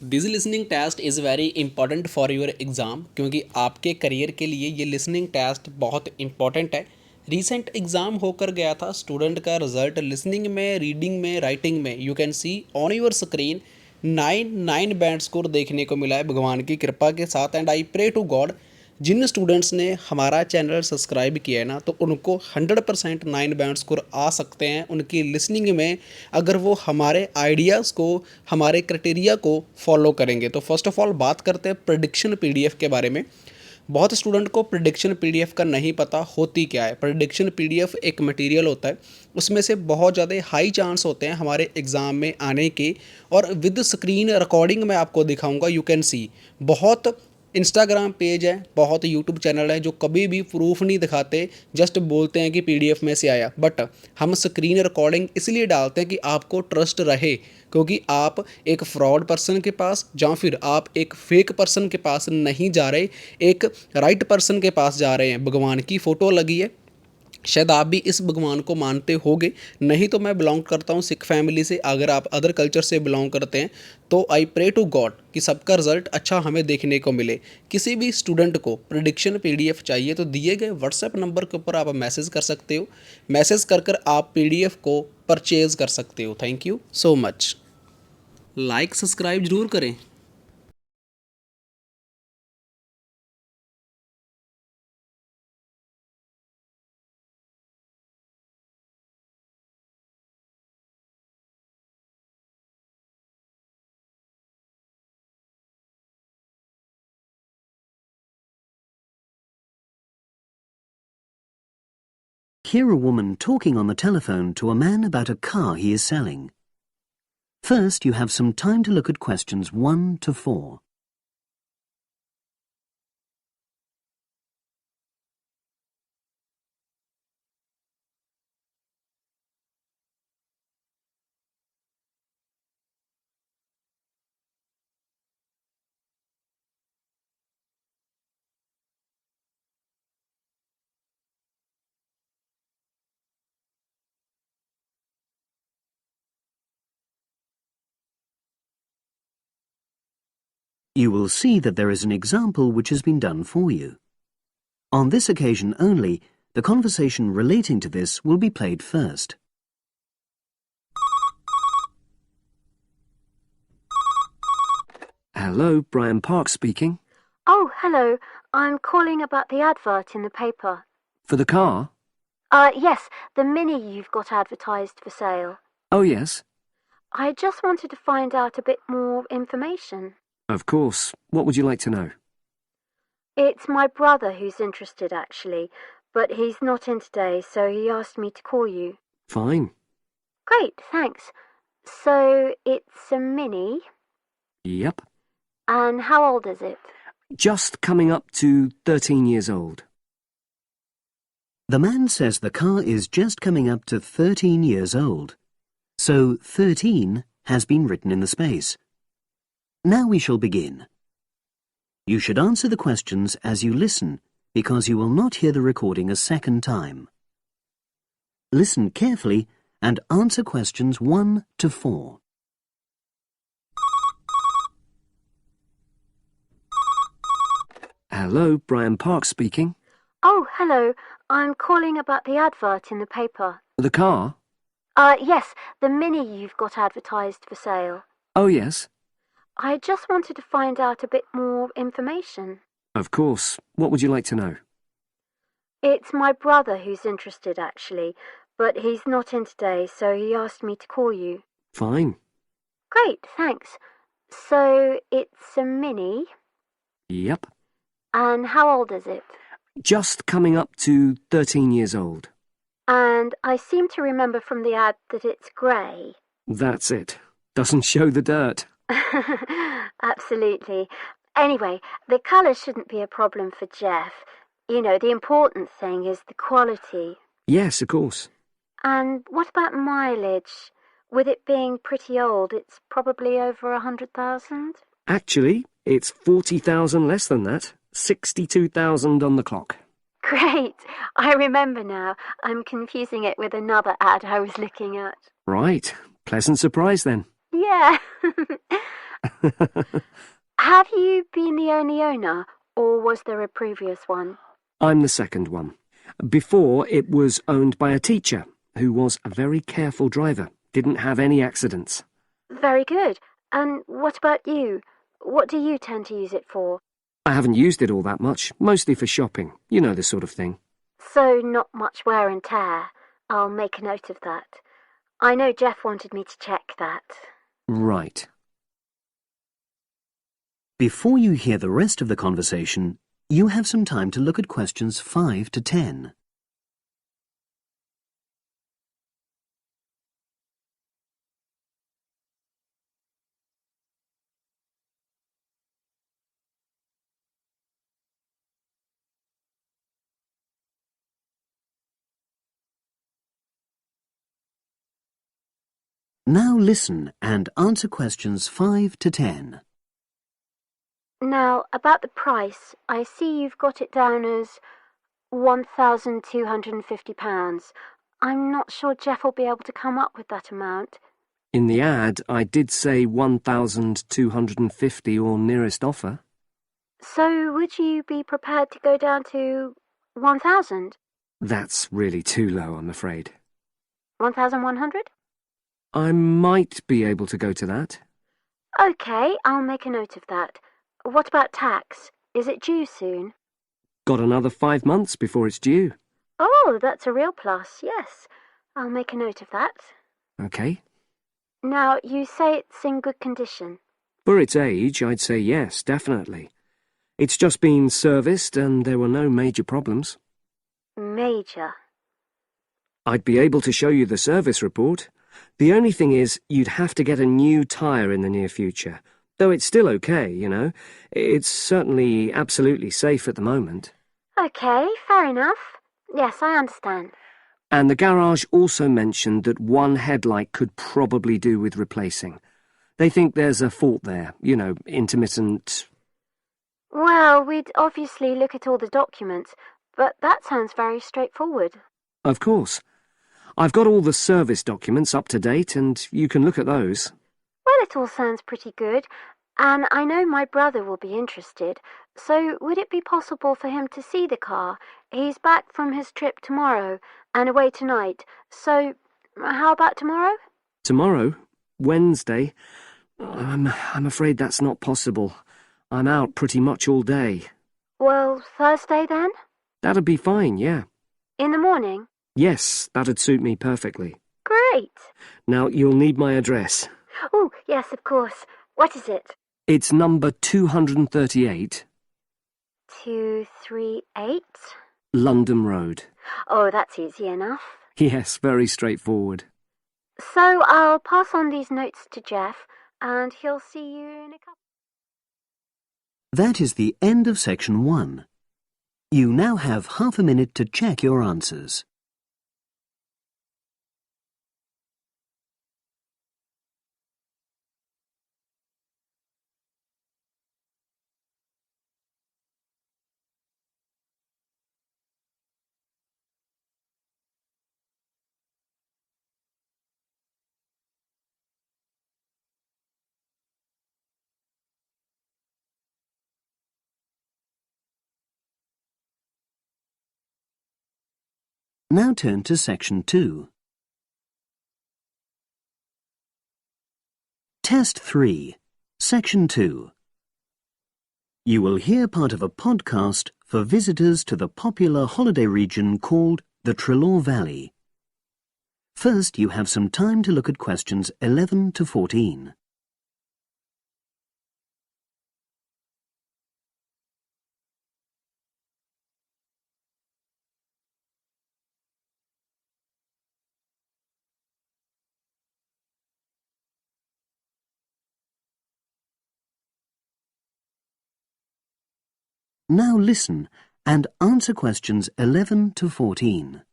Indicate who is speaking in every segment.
Speaker 1: This listening test is very important for your exam क्योंकि आपके career के लिए ये लिसनिंग टेस्ट बहुत इंपॉर्टेंट है। रीसेंट एग्ज़ाम होकर गया था स्टूडेंट का रिज़ल्ट लिसनिंग में, रीडिंग में, राइटिंग में। You can see on your screen nine band score देखने को मिला है भगवान की कृपा के साथ। And I pray to God जिन स्टूडेंट्स ने हमारा चैनल सब्सक्राइब किया है ना, तो उनको 100% 9 बैंड स्कोर आ सकते हैं उनकी लिसनिंग में, अगर वो हमारे आइडियाज़ को, हमारे क्राइटेरिया को फॉलो करेंगे। तो फर्स्ट ऑफ ऑल बात करते हैं प्रिडिक्शन पीडीएफ के बारे में। बहुत स्टूडेंट को प्रिडिक्शन पीडीएफ का नहीं पता होती क्या है। प्रिडिक्शन पीडीएफ एक मटेरियल होता है, उसमें से बहुत ज़्यादा हाई चांस होते हैं हमारे एग्ज़ाम में आने के। और विद स्क्रीन रिकॉर्डिंग मैं आपको दिखाऊंगा। यू कैन सी बहुत इंस्टाग्राम पेज है, बहुत यूट्यूब चैनल है जो कभी भी प्रूफ नहीं दिखाते, जस्ट बोलते हैं कि पीडीएफ में से आया। बट हम स्क्रीन रिकॉर्डिंग इसलिए डालते हैं कि आपको ट्रस्ट रहे, क्योंकि आप एक फ्रॉड पर्सन के पास या फिर आप एक फेक पर्सन के पास नहीं जा रहे, एक राइट पर्सन के पास जा रहे हैं। भगवान की फ़ोटो लगी है, शायद आप भी इस भगवान को मानते होगे। नहीं तो मैं बिलोंग करता हूँ सिख फैमिली से, अगर आप अदर कल्चर से बिलोंग करते हैं तो आई प्रे टू गॉड कि सबका रिजल्ट अच्छा हमें देखने को मिले। किसी भी स्टूडेंट को प्रिडिक्शन पीडीएफ चाहिए तो दिए गए व्हाट्सएप नंबर के ऊपर आप मैसेज कर सकते हो। मैसेज कर कर आप पीडीएफ को परचेज कर सकते हो। Thank you so much. Like subscribe ज़रूर करें।
Speaker 2: Hear a woman talking on the telephone to a man about a car he is selling. First, you have some time to look at questions 1 to 4. You will see that there is an example which has been done for you. On this occasion only, the conversation relating to this will be played first.
Speaker 3: Hello, Brian Park speaking.
Speaker 4: Oh, hello. I'm calling about the advert in the paper.
Speaker 3: For the car?
Speaker 4: Yes, the Mini you've got advertised for sale.
Speaker 3: Oh, yes.
Speaker 4: I just wanted to find out a bit more information.
Speaker 3: Of course. What would you like to know?
Speaker 4: It's my brother who's interested, actually, but he's not in today, so he asked me to call you.
Speaker 3: Fine.
Speaker 4: Great, thanks. So, it's a Mini,
Speaker 3: Yep.
Speaker 4: and how old is it?
Speaker 3: Just coming up to 13 years old.
Speaker 2: The man says the car is just coming up to 13 years old. So 13 has been written in the space. Now we shall begin. You should answer the questions as you listen, because you will not hear the recording a second time. Listen carefully and answer questions 1 to 4.
Speaker 3: Hello, Brian Park speaking.
Speaker 4: Oh, hello. I'm calling about the advert in the paper.
Speaker 3: The car?
Speaker 4: Yes, the Mini you've got advertised for sale.
Speaker 3: Oh, yes.
Speaker 4: I just wanted to find out a bit more information.
Speaker 3: Of course. What would you like to know?
Speaker 4: It's my brother who's interested, actually, but he's not in today, so he asked me to call you.
Speaker 3: Fine.
Speaker 4: Great, thanks. So, it's a Mini,
Speaker 3: Yep.
Speaker 4: and how old is it?
Speaker 3: Just coming up to 13 years old.
Speaker 4: And I seem to remember from the ad that it's grey.
Speaker 3: That's it. Doesn't show the dirt.
Speaker 4: Absolutely. Anyway, the colour shouldn't be a problem for Jeff. You know, the important thing is the quality.
Speaker 3: Yes, of course.
Speaker 4: And what about mileage? With it being pretty old, it's probably over 100,000?
Speaker 3: Actually, it's 40,000 less than that. 62,000 on the clock.
Speaker 4: Great! I remember now. I'm confusing it with another ad I was looking at.
Speaker 3: Right. Pleasant surprise then.
Speaker 4: Yeah. Have you been the only owner, or was there a previous one?
Speaker 3: I'm the second one. Before, it was owned by a teacher who was a very careful driver, didn't have any accidents.
Speaker 4: Very good. And what about you? What do you tend to use it for?
Speaker 3: I haven't used it all that much, mostly for shopping. You know the sort of thing.
Speaker 4: So not much wear and tear. I'll make a note of that. I know Jeff wanted me to check that.
Speaker 3: Right.
Speaker 2: Before you hear the rest of the conversation, you have some time to look at questions 5 to 10. Now listen and answer questions 5 to 10.
Speaker 4: Now, about the price, I see you've got it down as £1,250. I'm not sure Jeff will be able to come up with that amount.
Speaker 3: In the ad, I did say 1,250 or nearest offer.
Speaker 4: So would you be prepared to go down to 1,000?
Speaker 3: That's really too low, I'm afraid.
Speaker 4: 1,100?
Speaker 3: I might be able to go to that.
Speaker 4: Okay, I'll make a note of that. What about tax? Is it due soon?
Speaker 3: Got another 5 months before it's due.
Speaker 4: Oh, that's a real plus, yes. I'll make a note of that.
Speaker 3: Okay.
Speaker 4: Now, you say it's in good condition.
Speaker 3: For its age, I'd say yes, definitely. It's just been serviced and there were no major problems.
Speaker 4: Major.
Speaker 3: I'd be able to show you the service report. The only thing is, you'd have to get a new tyre in the near future. Though it's still okay, you know. It's certainly absolutely safe at the moment.
Speaker 4: Okay, fair enough. Yes, I understand.
Speaker 3: And the garage also mentioned that one headlight could probably do with replacing. They think there's a fault there, you know, intermittent.
Speaker 4: Well, we'd obviously look at all the documents, but that sounds very straightforward.
Speaker 3: Of course. I've got all the service documents up to date, and you can look at those.
Speaker 4: Well, it all sounds pretty good, and I know my brother will be interested, so would it be possible for him to see the car? He's back from his trip tomorrow and away tonight, so how about tomorrow?
Speaker 3: Tomorrow? Wednesday? I'm afraid that's not possible. I'm out pretty much all day.
Speaker 4: Well, Thursday then?
Speaker 3: That'd be fine, yeah.
Speaker 4: In the morning?
Speaker 3: Yes, that'd suit me perfectly.
Speaker 4: Great.
Speaker 3: Now, you'll need my address.
Speaker 4: Oh, yes, of course. What is it?
Speaker 3: It's number 238,
Speaker 4: 238?
Speaker 3: London Road.
Speaker 4: Oh, that's easy enough.
Speaker 3: Yes, very straightforward.
Speaker 4: So I'll pass on these notes to Jeff, and he'll see you in a couple.
Speaker 2: That is the end of section 1. You now have half a minute to check your answers. Now turn to section 2. Test 3, section 2. You will hear part of a podcast for visitors to the popular holiday region called the Trelaw Valley. First, you have some time to look at questions 11 to 14. Now listen and answer questions 11 to 14.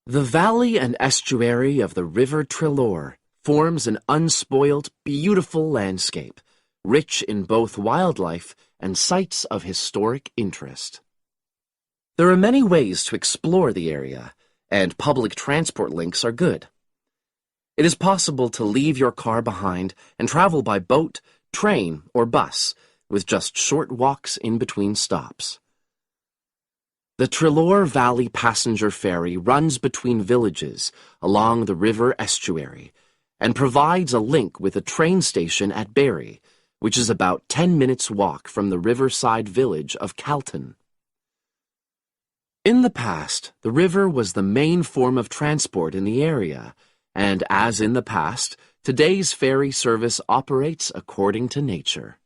Speaker 5: The valley and estuary of the River Trelaw forms an unspoiled, beautiful landscape, rich in both wildlife and sites of historic interest. There are many ways to explore the area, and public transport links are good. It is possible to leave your car behind and travel by boat, train, or bus, with just short walks in between stops. The Trelor Valley Passenger Ferry runs between villages along the river estuary and provides a link with a train station at Barrie, which is about 10 minutes' walk from the riverside village of Calton. In the past, the river was the main form of transport in the area, and as in the past, today's ferry service operates according to nature.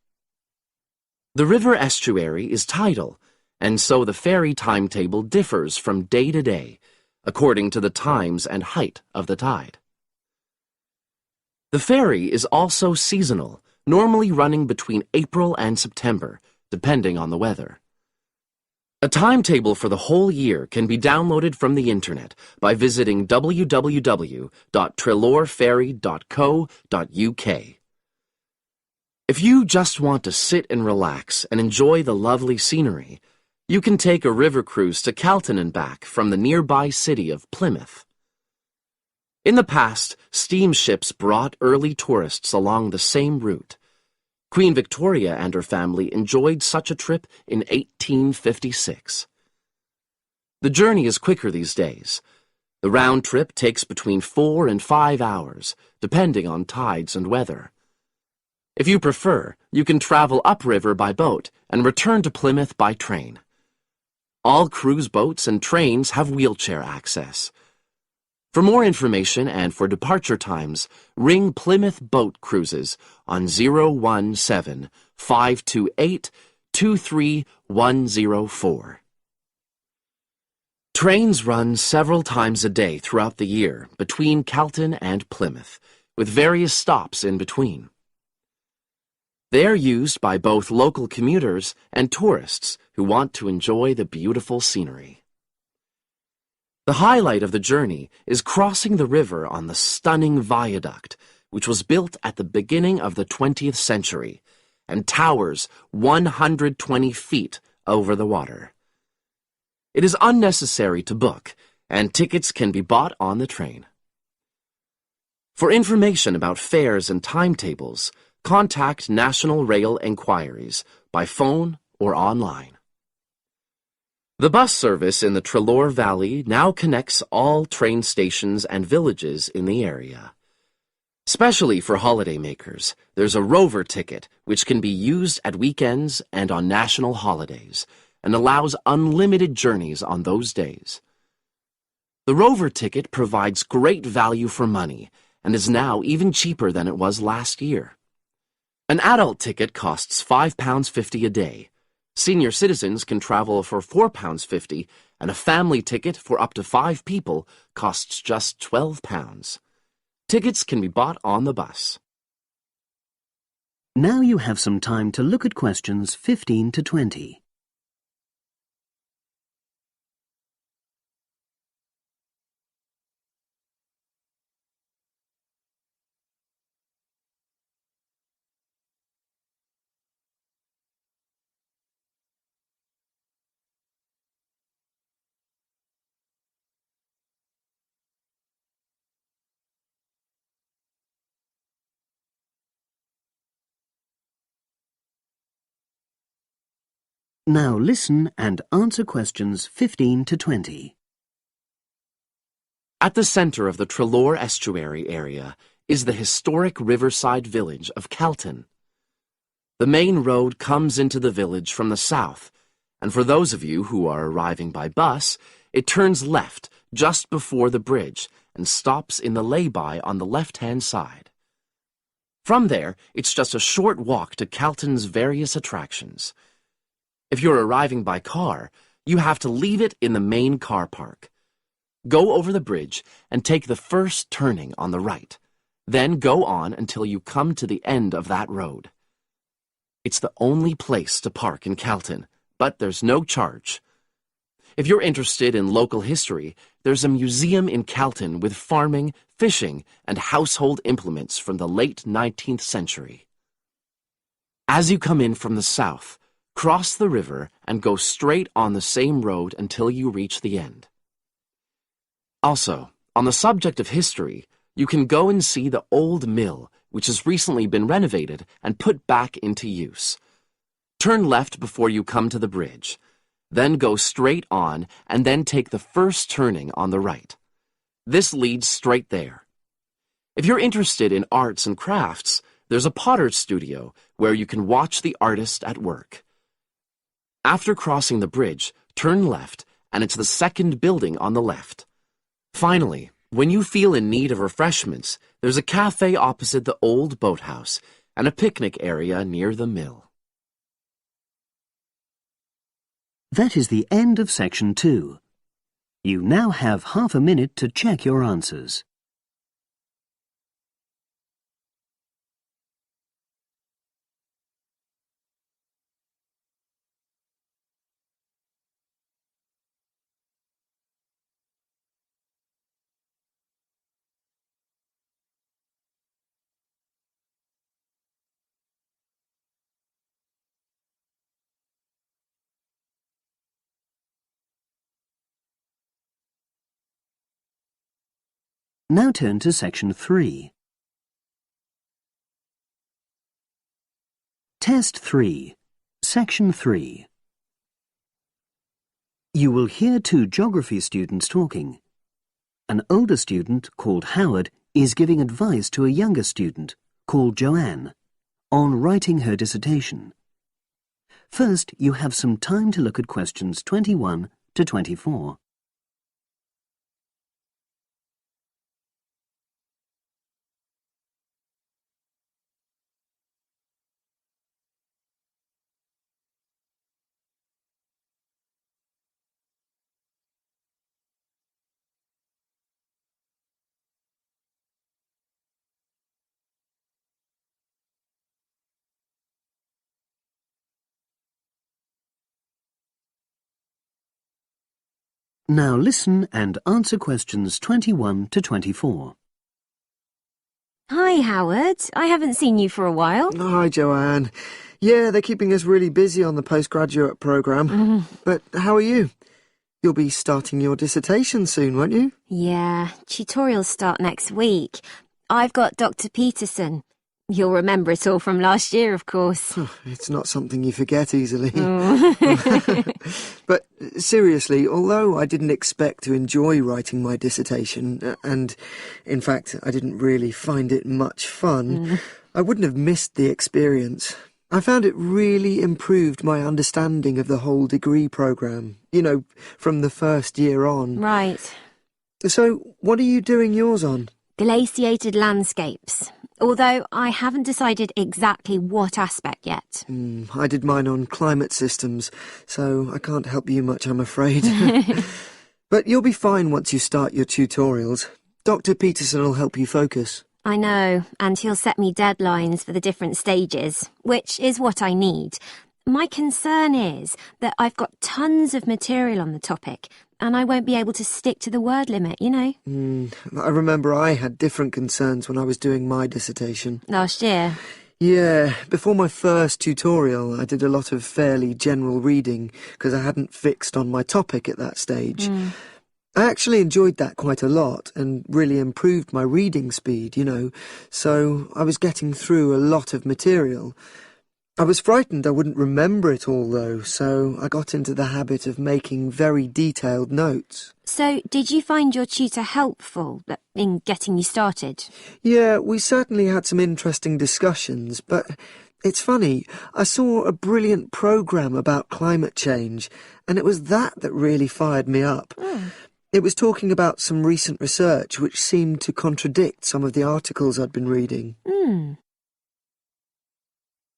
Speaker 5: The river estuary is tidal, and so the ferry timetable differs from day to day, according to the times and height of the tide. The ferry is also seasonal, normally running between April and September, depending on the weather. A timetable for the whole year can be downloaded from the internet by visiting www.trelorferry.co.uk. If you just want to sit and relax and enjoy the lovely scenery, you can take a river cruise to Calton and back from the nearby city of Plymouth. In the past, steamships brought early tourists along the same route. Queen Victoria and her family enjoyed such a trip in 1856. The journey is quicker these days. The round trip takes between 4 and 5 hours, depending on tides and weather. If you prefer, you can travel upriver by boat and return to Plymouth by train. All cruise boats and trains have wheelchair access. For more information and for departure times, ring Plymouth Boat Cruises on 017-528-23104. Trains run several times a day throughout the year between Calton and Plymouth, with various stops in between. They are used by both local commuters and tourists who want to enjoy the beautiful scenery. The highlight of the journey is crossing the river on the stunning viaduct, which was built at the beginning of the 20th century and towers 120 feet over the water. It is unnecessary to book, and tickets can be bought on the train. For information about fares and timetables, contact National Rail Enquiries by phone or online. The bus service in the Trelor Valley now connects all train stations and villages in the area. Especially for holidaymakers, there's a Rover ticket which can be used at weekends and on national holidays and allows unlimited journeys on those days. The Rover ticket provides great value for money and is now even cheaper than it was last year. An adult ticket costs £5.50 a day. Senior citizens can travel for £4.50, and a family ticket for up to 5 people costs just £12. Tickets can be bought on the bus.
Speaker 2: Now you have some time to look at questions 15 to 20. Now listen and answer questions 15 to 20.
Speaker 5: At the center of the Trelor Estuary area is the historic riverside village of Calton. The main road comes into the village from the south, and for those of you who are arriving by bus, it turns left just before the bridge and stops in the lay-by on the left-hand side. From there, it's just a short walk to Calton's various attractions. If you're arriving by car, you have to leave it in the main car park. Go over the bridge and take the first turning on the right. Then go on until you come to the end of that road. It's the only place to park in Calton, but there's no charge. If you're interested in local history, there's a museum in Calton with farming, fishing, and household implements from the late 19th century. As you come in from the south, cross the river and go straight on the same road until you reach the end. Also, on the subject of history, you can go and see the old mill, which has recently been renovated and put back into use. Turn left before you come to the bridge. Then go straight on and then take the first turning on the right. This leads straight there. If you're interested in arts and crafts, there's a potter's studio where you can watch the artist at work. After crossing the bridge, turn left, and it's the second building on the left. Finally, when you feel in need of refreshments, there's a cafe opposite the old boathouse and a picnic area near the mill.
Speaker 2: That is the end of section 2. You now have half a minute to check your answers. Now turn to section 3. Test 3, section 3. You will hear two geography students talking. An older student, called Howard, is giving advice to a younger student, called Joanne, on writing her dissertation. First, you have some time to look at questions 21 to 24. Now listen and answer questions 21 to 24.
Speaker 4: Hi, Howard. I haven't seen you for a while.
Speaker 6: Hi, Joanne. Yeah, they're keeping us really busy on the postgraduate programme. But how are you? You'll be starting your dissertation soon, won't you?
Speaker 4: Yeah, tutorials start next week. I've got Dr. Peterson. You'll remember it all from last year, of course.
Speaker 6: It's not something you forget easily.
Speaker 4: Oh.
Speaker 6: But seriously, although I didn't expect to enjoy writing my dissertation, and in fact I didn't really find it much fun, I wouldn't have missed the experience. I found it really improved my understanding of the whole degree programme, you know, from the first year on.
Speaker 4: Right.
Speaker 6: So, what are you doing yours on?
Speaker 4: Glaciated landscapes. Although I haven't decided exactly what aspect yet.
Speaker 6: I did mine on climate systems, so I can't help you much, I'm afraid. But you'll be fine once you start your tutorials. Dr. Peterson will help you focus.
Speaker 4: I know, and he'll set me deadlines for the different stages, which is what I need. My concern is that I've got tons of material on the topic, and I won't be able to stick to the word limit, you know.
Speaker 6: I remember I had different concerns when I was doing my dissertation.
Speaker 4: Last year.
Speaker 6: Yeah, before my first tutorial, I did a lot of fairly general reading because I hadn't fixed on my topic at that stage. I actually enjoyed that quite a lot and really improved my reading speed, you know, so I was getting through a lot of material. I was frightened I wouldn't remember it all, though, so I got into the habit of making very detailed notes.
Speaker 4: So, did you find your tutor helpful in getting you started?
Speaker 6: Yeah, we certainly had some interesting discussions, but it's funny, I saw a brilliant programme about climate change, and it was that really fired me up. It was talking about some recent research which seemed to contradict some of the articles I'd been reading.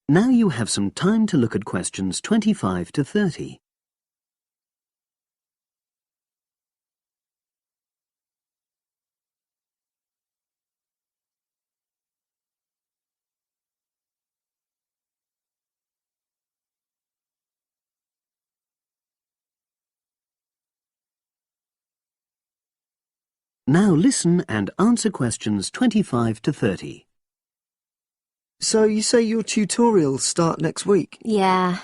Speaker 2: Now you have some time to look at questions 25 to 30. Now listen and answer questions 25 to 30.
Speaker 6: So you say your tutorials start next week?
Speaker 4: Yeah.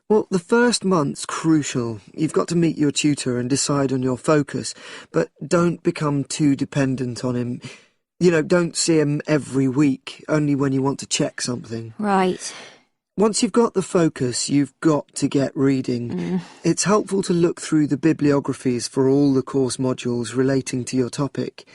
Speaker 6: Well, the first month's crucial. You've got to meet your tutor and decide on your focus, but don't become too dependent on him. You know, don't see 'em every week, only when you want to check something.
Speaker 4: Right.
Speaker 6: Once you've got the focus, you've got to get reading. It's helpful to look through the bibliographies for all the course modules relating to your topic,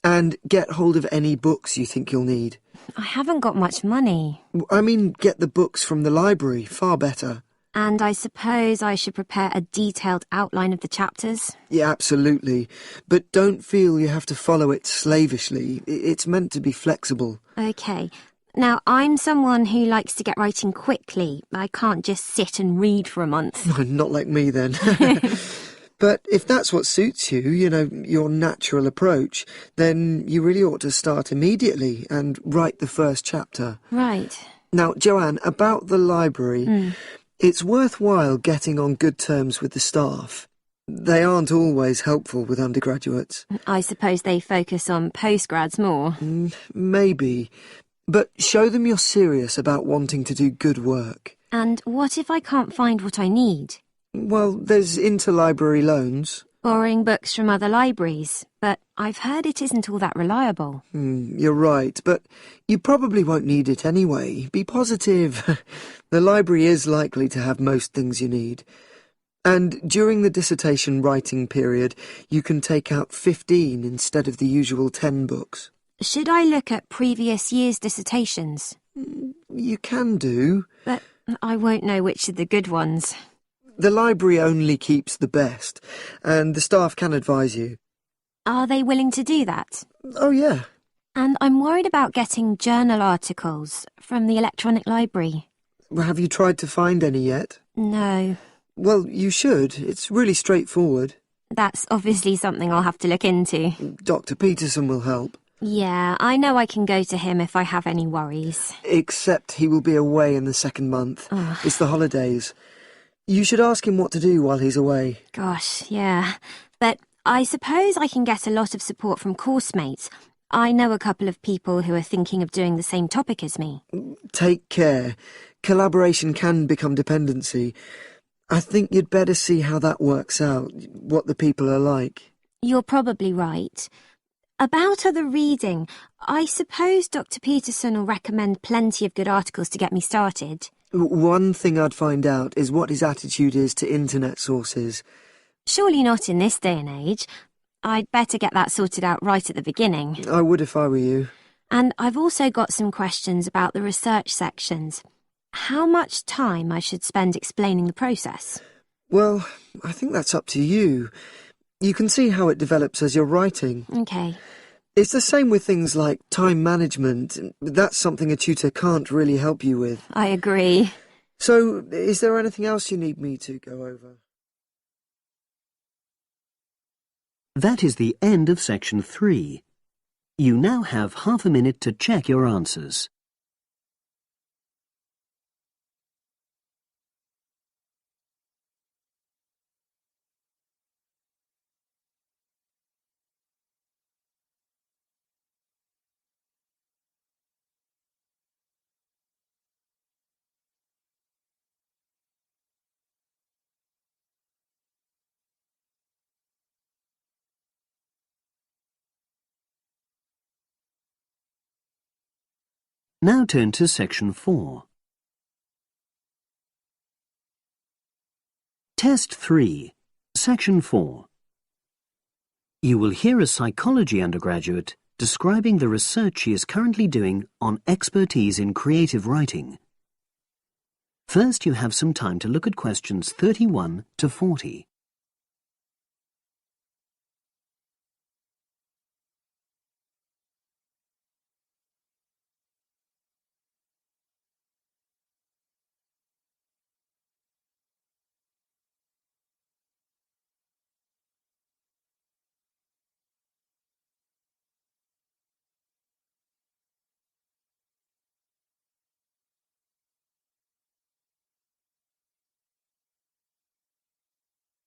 Speaker 6: and get hold of any books you think you'll need.
Speaker 4: I haven't got much money.
Speaker 6: I mean, get the books from the library, far better.
Speaker 4: And I suppose I should prepare a detailed outline of the chapters?
Speaker 6: Yeah, absolutely. But don't feel you have to follow it slavishly. It's meant to be flexible.
Speaker 4: OK. Now, I'm someone who likes to get writing quickly. I can't just sit and read for a month.
Speaker 6: Not like me, then. But if that's what suits you, you know, your natural approach, then you really ought to start immediately and write the first chapter.
Speaker 4: Right.
Speaker 6: Now, Joanne, about the library, it's worthwhile getting on good terms with the staff. They aren't always helpful with undergraduates.
Speaker 4: I suppose they focus on postgrads more.
Speaker 6: Maybe. But show them you're serious about wanting to do good work.
Speaker 4: And what if I can't find what I need?
Speaker 6: Well, there's interlibrary loans.
Speaker 4: Borrowing books from other libraries, but I've heard it isn't all that reliable.
Speaker 6: You're right, but you probably won't need it anyway. Be positive. The library is likely to have most things you need. And during the dissertation writing period, you can take out 15 instead of the usual 10 books.
Speaker 4: Should I look at previous year's dissertations?
Speaker 6: You can do.
Speaker 4: But I won't know which are the good ones.
Speaker 6: The library only keeps the best, and the staff can advise you.
Speaker 4: Are they willing to do that?
Speaker 6: Oh, yeah.
Speaker 4: And I'm worried about getting journal articles from the electronic library.
Speaker 6: Have you tried to find any yet?
Speaker 4: No.
Speaker 6: Well, you should. It's really straightforward.
Speaker 4: That's obviously something I'll have to look into.
Speaker 6: Dr. Peterson will help.
Speaker 4: Yeah, I know I can go to him if I have any worries.
Speaker 6: Except he will be away in the second month. It's the holidays. You should ask him what to do while he's away.
Speaker 4: Gosh, yeah. But I suppose I can get a lot of support from course mates. I know a couple of people who are thinking of doing the same topic as me.
Speaker 6: Take care. Collaboration can become dependency. I think you'd better see how that works out, what the people are like.
Speaker 4: You're probably right. About other reading, I suppose Dr. Peterson will recommend plenty of good articles to get me started.
Speaker 6: One thing I'd find out is what his attitude is to internet sources.
Speaker 4: Surely not in this day and age. I'd better get that sorted out right at the beginning.
Speaker 6: I would if I were you.
Speaker 4: And I've also got some questions about the research sections. How much time I should spend explaining the process?
Speaker 6: Well, I think that's up to you. You can see how it develops as you're writing.
Speaker 4: OK.
Speaker 6: It's the same with things like time management. That's something a tutor can't really help you with.
Speaker 4: I agree.
Speaker 6: So, is there anything else you need me to go over?
Speaker 2: That is the end of section 3. You now have half a minute to check your answers. Now turn to section 4. Test 3, section 4. You will hear a psychology undergraduate describing the research she is currently doing on expertise in creative writing. First, you have some time to look at questions 31 to 40.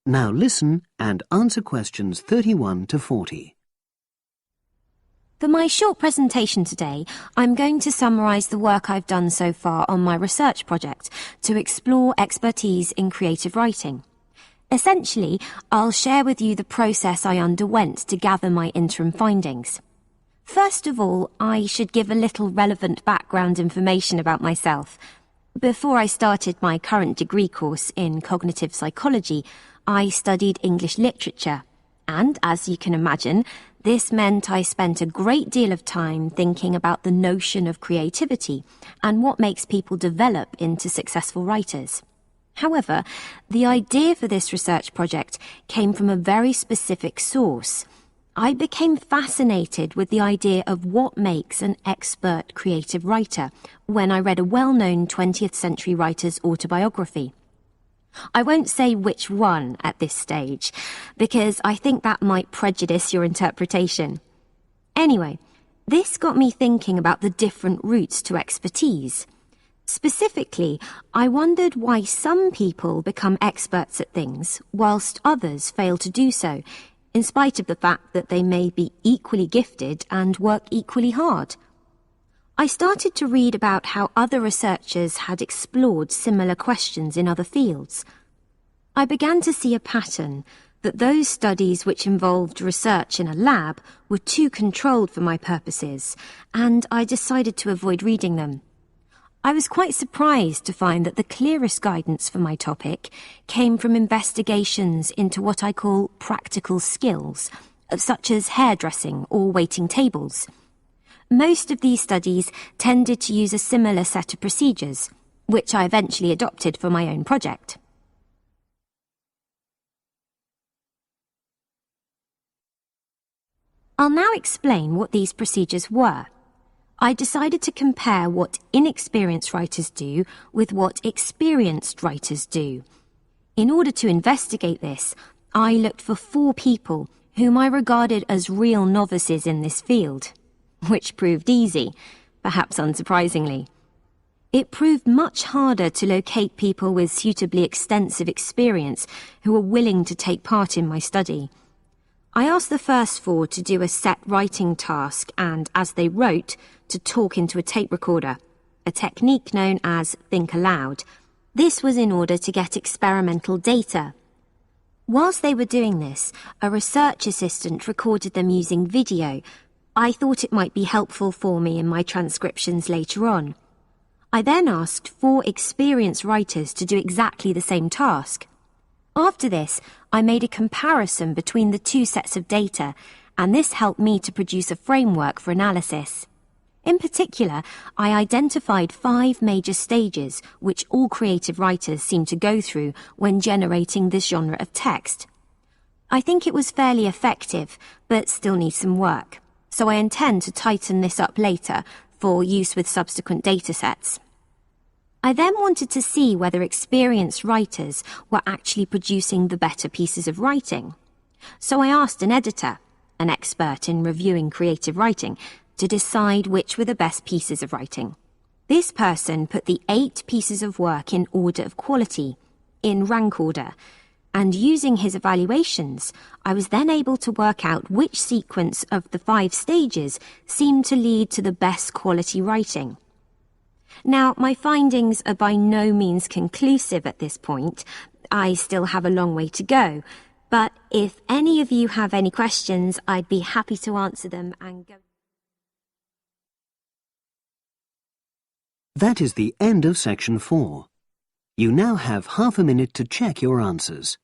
Speaker 2: Now listen and answer questions 31 to 40.
Speaker 4: For my short presentation today, I'm going to summarise the work I've done so far on my research project to explore expertise in creative writing. Essentially, I'll share with you the process I underwent to gather my interim findings.
Speaker 7: First of all, I should give a little relevant background information about myself. Before I started my current degree course in cognitive psychology, I studied English literature, and as you can imagine, this meant I spent a great deal of time thinking about the notion of creativity and what makes people develop into successful writers. However, the idea for this research project came from a very specific source. I became fascinated with the idea of what makes an expert creative writer when I read a well-known 20th century writer's autobiography. I won't say which one at this stage, because I think that might prejudice your interpretation. Anyway, this got me thinking about the different routes to expertise. Specifically, I wondered why some people become experts at things, whilst others fail to do so, in spite of the fact that they may be equally gifted and work equally hard. I started to read about how other researchers had explored similar questions in other fields. I began to see a pattern that those studies which involved research in a lab were too controlled for my purposes, and I decided to avoid reading them. I was quite surprised to find that the clearest guidance for my topic came from investigations into what I call practical skills, such as hairdressing or waiting tables. Most of these studies tended to use a similar set of procedures, which I eventually adopted for my own project. I'll now explain what these procedures were. I decided to compare what inexperienced writers do with what experienced writers do. In order to investigate this, I looked for 4 people whom I regarded as real novices in this field, which proved easy, perhaps unsurprisingly. It proved much harder to locate people with suitably extensive experience who were willing to take part in my study. I asked the first 4 to do a set writing task and, as they wrote, to talk into a tape recorder, a technique known as think aloud. This was in order to get experimental data. Whilst they were doing this, a research assistant recorded them using video. I thought it might be helpful for me in my transcriptions later on. I then asked 4 experienced writers to do exactly the same task. After this, I made a comparison between the 2 sets of data, and this helped me to produce a framework for analysis. In particular, I identified 5 major stages which all creative writers seem to go through when generating this genre of text. I think it was fairly effective, but still needs some work, so I intend to tighten this up later for use with subsequent datasets. I then wanted to see whether experienced writers were actually producing the better pieces of writing. So I asked an editor, an expert in reviewing creative writing, to decide which were the best pieces of writing. This person put the 8 pieces of work in order of quality, in rank order, and using his evaluations, I was then able to work out which sequence of the 5 stages seemed to lead to the best quality writing. Now, my findings are by no means conclusive at this point. I still have a long way to go, but if any of you have any questions, I'd be happy to answer them and go.
Speaker 2: That is the end of section 4. You now have half a minute to check your answers.